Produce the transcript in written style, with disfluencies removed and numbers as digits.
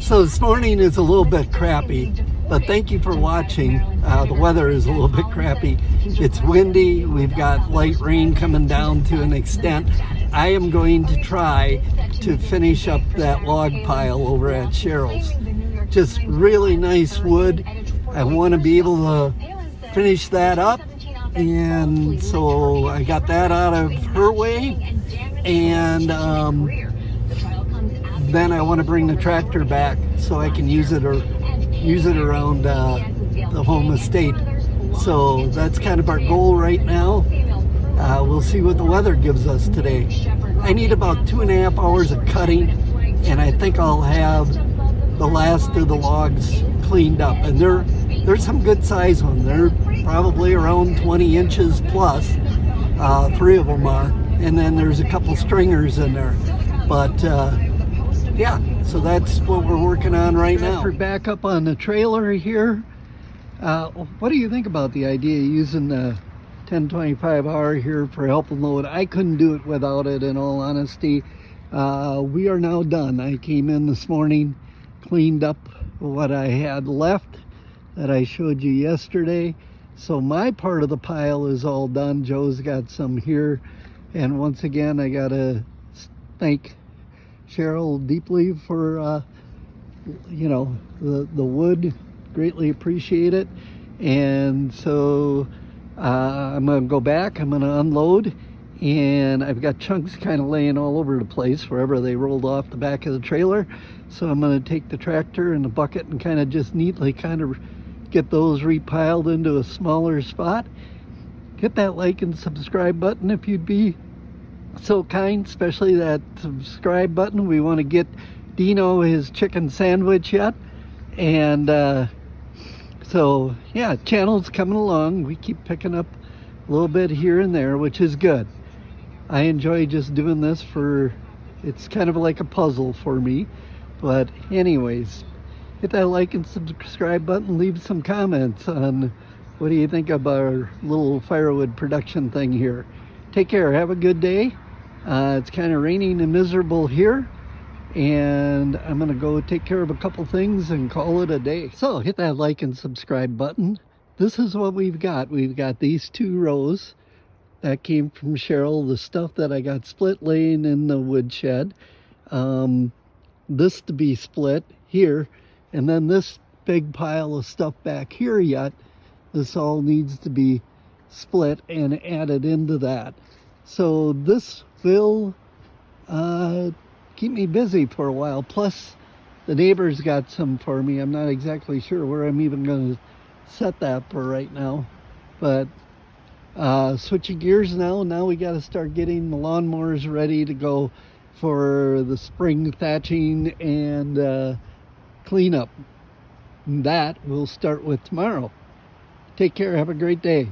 So this morning is a little bit crappy, but thank you for watching. The weather is a little bit crappy. It's windy. We've got light rain coming down to an extent. I am going to try to finish up that log pile over at Cheryl's. Just really nice wood. I want to be able to finish that up, and so I got that out of her way, and then I want to bring the tractor back so I can use it around the home estate. So that's kind of our goal right now. We'll see what the weather gives us today. I need about 2.5 hours of cutting, and I think I'll have the last of the logs cleaned up. And there's some good size ones. They're probably around 20 inches plus. 3 of them are, and then there's a couple stringers in there. But yeah, so that's what we're working on right now. We're back up on the trailer here. What do you think about the idea of using the 1025R here for help and load? I couldn't do it without it, in all honesty. We are now done. I came in this morning, cleaned up what I had left that I showed you yesterday. So my part of the pile is all done. Joe's got some here. And once again, I gotta thank Cheryl deeply for the wood. Greatly appreciate it. And so I'm gonna go back, I'm gonna unload, and I've got chunks kind of laying all over the place wherever they rolled off the back of the trailer. So I'm gonna take the tractor and the bucket and kind of just neatly kind of get those repiled into a smaller spot. Hit that like and subscribe button if you'd be so kind, especially that subscribe button. We want to get Dino his chicken sandwich yet. And so yeah, channel's coming along. We keep picking up a little bit here and there, which is good. I enjoy just doing this it's kind of like a puzzle for me. But anyways, hit that like and subscribe button. Leave some comments on what do you think of our little firewood production thing here. Take care. Have a good day. It's kind of raining and miserable here, and I'm gonna go take care of a couple things and call it a day. So hit that like and subscribe button. This is what we've got. We've got these 2 rows that came from Cheryl, the stuff that I got split laying in the woodshed, this to be split here, and then this big pile of stuff back here yet. This all needs to be split and added into that. So this will keep me busy for a while. Plus, the neighbors got some for me. I'm not exactly sure where I'm even going to set that for right now. But switching gears now. Now we got to start getting the lawnmowers ready to go for the spring thatching and cleanup. That will start with tomorrow. Take care. Have a great day.